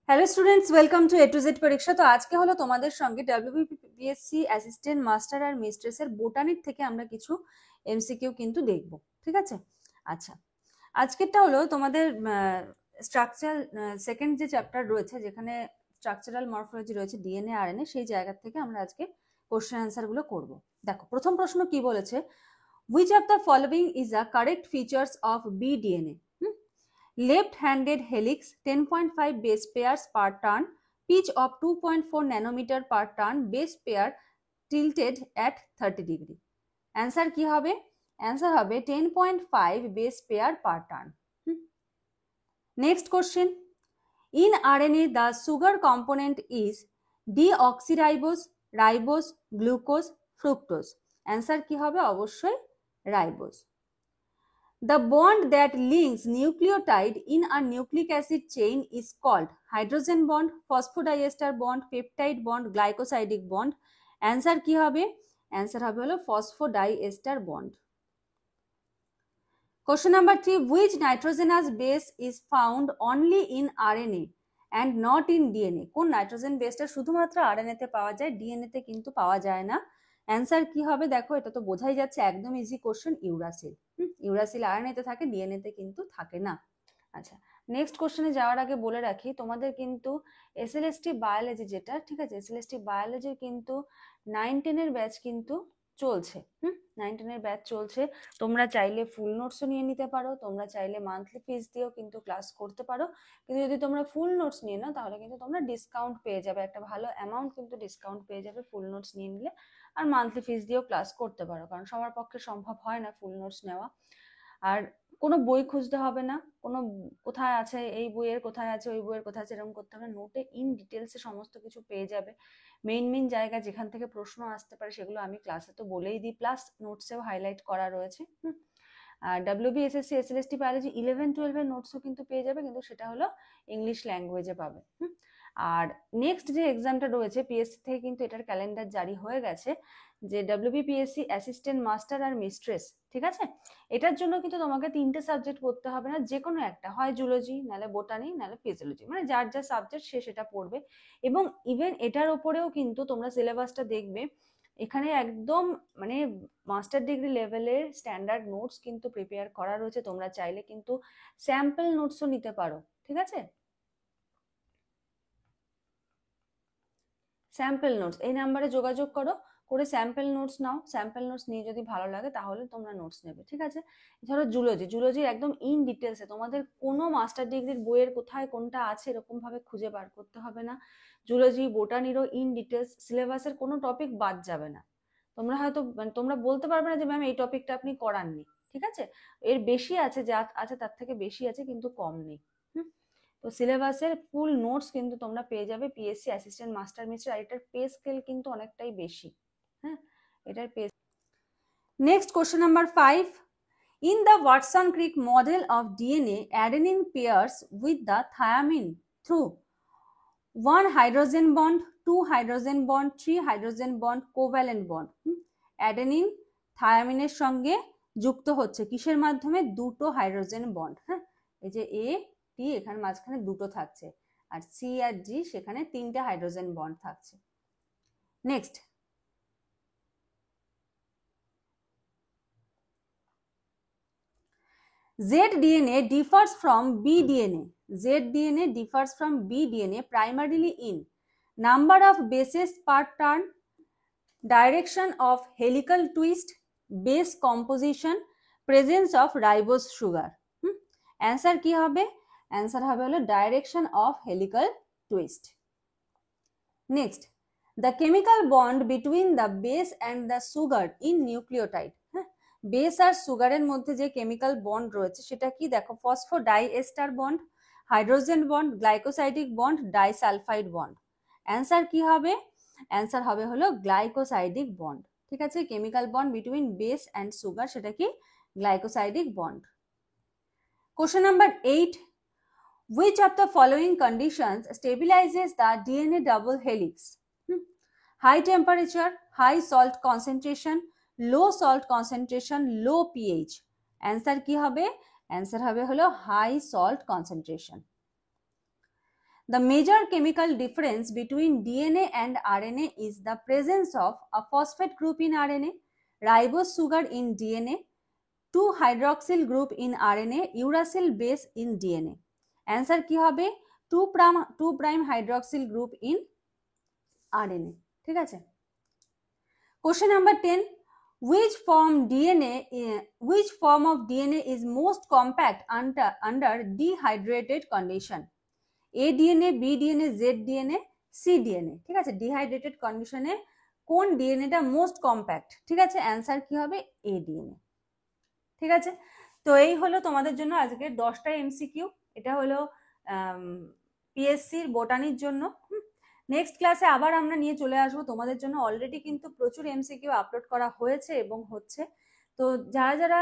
Hello students, welcome to A to Z পরীক্ষা। তো আজকে হলো তোমাদের সঙ্গে WBPSC অ্যাসিস্ট্যান্ট মাস্টার আর মিস্ট্রেসের বোটানির থেকে আমরা কিছু এমসিকিউ কিন্তু দেখব, ঠিক আছে? আচ্ছা, আজকেরটা হলো তোমাদের স্ট্রাকচার সেকেন্ড যে চ্যাপ্টার রয়েছে, যেখানে স্ট্রাকচারাল মরফোলজি রয়েছে, ডিএনএ আরএনএ, সেই জায়গা থেকে আমরা আজকে কোশ্চেন অ্যান্সার গুলো করবো। দেখো, প্রথম প্রশ্ন কি বলেছে, which of the following is the correct features of BDNA? Left-handed helix 10.5 base pairs per turn, pitch of 2.4 nanometer per turn, base pair tilted at 30 degree. Answer কি হবে? Answer হবে 10.5 base pair per turn. Next question. In RNA, the sugar component is deoxyribose, ribose, glucose, fructose. Answer কি হবে? অবশ্যই ribose. The bond that links nucleotide in a nucleic acid chain is called hydrogen bond, phosphodiester bond, peptide bond, glycosidic bond. Answer কি হবে? Answer হবে হলো phosphodiester bond. Question number 3. Which nitrogenous base is found only in RNA and not in DNA? কোন nitrogen বেসটা শুধুমাত্র RNA তে পাওয়া যায়, DNA তে কিন্তু পাওয়া যায় না। অ্যান্সার কি হবে? দেখো, এটা তো বোঝাই যাচ্ছে, একদম easy question, uracil. Uracil RNA তে থাকে, DNA তে কিন্তু থাকে না। আচ্ছা, নেক্সট কোশ্চেনে যাওয়ার আগে বলে রাখি, তোমাদের কিন্তু SLST বায়োলজি যেটা, ঠিক আছে, SLST বায়োলজির কিন্তু 9-10 ব্যাচ কিন্তু চলছে। 9-10 ব্যাচ চলছে। তোমরা চাইলে ফুল নোটসও নিয়ে নিতে পারো, তোমরা চাইলে মান্থলি ফিস দিয়েও কিন্তু ক্লাস করতে পারো। কিন্তু যদি তোমরা ফুল নোটস নিয়ে নাও, তাহলে কিন্তু তোমরা ডিসকাউন্ট পেয়ে যাবে, একটা ভালো অ্যামাউন্ট কিন্তু ডিসকাউন্ট পেয়ে যাবে ফুল নোটস নিয়ে নিলে। আর মান্থলি ফিস দিয়েও ক্লাস করতে পারো, কারণ সবার পক্ষে সম্ভব হয় না ফুল নোটস নেওয়া। আর কোনো বই খুঁজতে হবে না, কোনো কোথায় আছে এই বইয়ের, কোথায় আছে ওই বইয়ের, কোথায় আছে এরকম করতে হবে। নোটে ইন ডিটেলসে সমস্ত কিছু পেয়ে যাবে। মেইন জায়গা যেখান থেকে প্রশ্ন আসতে পারে সেগুলো আমি ক্লাসে তো বলেই দিই, প্লাস নোটসেও হাইলাইট করা রয়েছে। আর WBSSC SLST বায়োলজি 11-12 নোটসও কিন্তু পেয়ে যাবে, কিন্তু সেটা হলো ইংলিশ ল্যাঙ্গুয়েজে পাবে। আর নেক্সট যে এক্সামটা রয়েছে PSC থেকে কিন্তু এটার ক্যালেন্ডার জারি হয়ে গেছে, যে WBPSC অ্যাসিস্ট্যান্ট মাস্টার আর মিস্ট্রেস, ঠিক আছে? এটার জন্য কিন্তু তোমাকে 3টে সাবজেক্ট পড়তে হবে না, যে কোনো একটা, হয় জুলজি, নাহলে বোটানি, নাহলে ফিজিওলজি, মানে যার যা সাবজেক্ট সে সেটা পড়বে। এবং ইভেন এটার ওপরেও কিন্তু তোমরা সিলেবাসটা দেখবে, এখানে একদম মানে মাস্টার ডিগ্রি লেভেলের স্ট্যান্ডার্ড নোটস কিন্তু প্রিপেয়ার করা রয়েছে। তোমরা চাইলে কিন্তু স্যাম্পল নোটসও নিতে পারো, ঠিক আছে? স্যাম্পল নোটস এই নাম্বারে যোগাযোগ করো, করে স্যাম্পল নোটস নাও। স্যাম্পল নোটস নিয়ে যদি ভালো লাগে তাহলে তোমরা নোটস নেবে, ঠিক আছে? ধরো জুলজির একদম ইন ডিটেলসে তোমাদের কোনো মাস্টার ডিগ্রির বইয়ের কোথায় কোনটা আছে এরকম ভাবে খুঁজে বার করতে হবে না। জুলজি, বোটানিরও ইন ডিটেলস, সিলেবাসের কোনো টপিক বাদ যাবে না। তোমরা হয়তো তোমরা বলতে পারবে না যে ম্যাম এই টপিকটা আপনি করাননি, ঠিক আছে? এর বেশি আছে, যা আছে তার থেকে বেশি আছে, কিন্তু কম নেই। তো সিলেবাসের ফুল নোটস কিন্তু তোমরা পেয়ে যাবে PSC অ্যাসিস্ট্যান্ট মাস্টার মিস্টার। আর এটার পে স্কেল কিন্তু অনেকটাই বেশি। হ্যাঁ, এটার pay. Next question number 5. In the Watson-Crick model of DNA, adenine pairs with the thymine through 1 hydrogen bond, 2 hydrogen bond, 3 hydrogen bond, covalent bond. Adenine থায়ামিনের সঙ্গে যুক্ত হচ্ছে কিসের মাধ্যমে? দুটো হাইড্রোজেন বন্ড। হ্যাঁ, এই যে A T, এখানে মাঝখানে দুটো থাকছে, আর C আর G সেখানে 3টে হাইড্রোজেন বন্ড থাকছে। Next, ZDNA differs from BDNA. ZDNA differs from BDNA primarily in number of bases per turn, direction of helical twist, base composition, presence of ribose sugar. Answer কি হবে? Answer হবে হলো direction of helical twist. Next, the chemical bond between the base and the sugar in nucleotide. হ্যাঁ, base আর সুগারের মধ্যে যে chemical bond রয়েছে সেটা কি? দেখো, phosphodiester bond, hydrogen bond, glycosidic bond, disulphide bond. Answer কি হবে? অ্যান্সার হবে হলো গ্লাইকোসাইডিক বন্ড, ঠিক আছে? Chemical bond between base and sugar, সেটা কি? Glycosidic bond. Question number 8. Which of the following conditions stabilizes the DNA double helix? High temperature, high salt concentration, low salt concentration, low pH. Answer কি হবে? Answer হবে হলো high salt concentration. The major chemical difference between DNA and RNA is the presence of a phosphate group in RNA, ribose sugar in DNA, 2-hydroxyl group in RNA, uracil base in DNA. Answer কি হবে 2' hydroxyl group in RNA. ঠিক আছে। Question number 10. Which form of DNA is most compact under dehydrated condition? A DNA, B DNA, Z DNA, C DNA. ঠিক আছে, dehydrated কন্ডিশনে কোন ডিএনএটা most compact? ঠিক আছে, অ্যান্সার কি হবে A DNA। ঠিক আছে, তো এই হলো তোমাদের জন্য আজকের 10টা এমসিকিউ। এটা হলো পিএসসির বোটানির জন্য। নেক্সট ক্লাসে আবার আমরা নিয়ে চলে আসবো তোমাদের জন্য। অলরেডি কিন্তু প্রচুর এমসিকিউ আপলোড করা হয়েছে এবং হচ্ছে। তো যারা যারা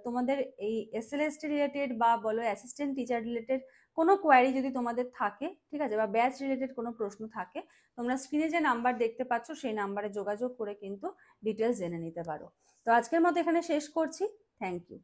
তোমাদের এই এসএলএসটি রিলেটেড বা বলো অ্যাসিস্ট্যান্ট টিচার রিলেটেড কোনো কোয়ারি যদি তোমাদের থাকে, ঠিক আছে, বা ব্যাচ রিলেটেড কোনো প্রশ্ন থাকে, তোমরা স্ক্রিনে যে নাম্বার দেখতে পাচ্ছ সেই নাম্বারে যোগাযোগ করে কিন্তু ডিটেলস জেনে নিতে পারো। তো আজকের মতো এখানে শেষ করছি। Thank you.